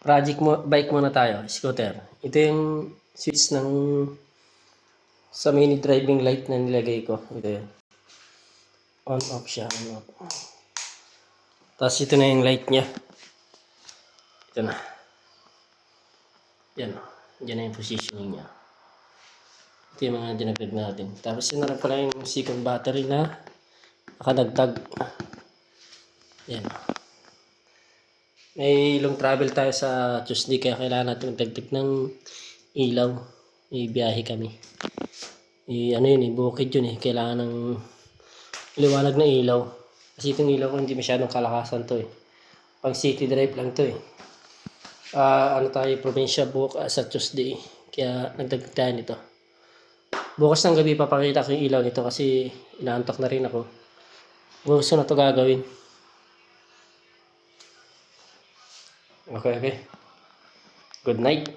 bike muna tayo, scooter. Ito yung switch ng sa mini driving light na nilagay ko. Ito yun. On off siya, on off. Tapos ito na yung light niya. Ito na. Yan. Yan na yung positioning niya. Ito yung mga dinagdag natin. Tapos yun na rin pala yung second battery na nakadagdag. Yan. May long travel tayo sa Tuesday kaya kailangan natin magdagdag ng ilaw. Ibiyahe kami. Ano yun bukid yun Kailangan ng liwanag na ilaw. Kasi itong ilaw ko hindi masyadong kalakasan to Pang city drive lang to ano tayo, probinsya sa Tuesday. Kaya nagdagdag tayo nito. Bukas ng gabi papakita ko yung ilaw nito kasi inaantok na rin ako. Gusto na to gagawin. Okay. Good night.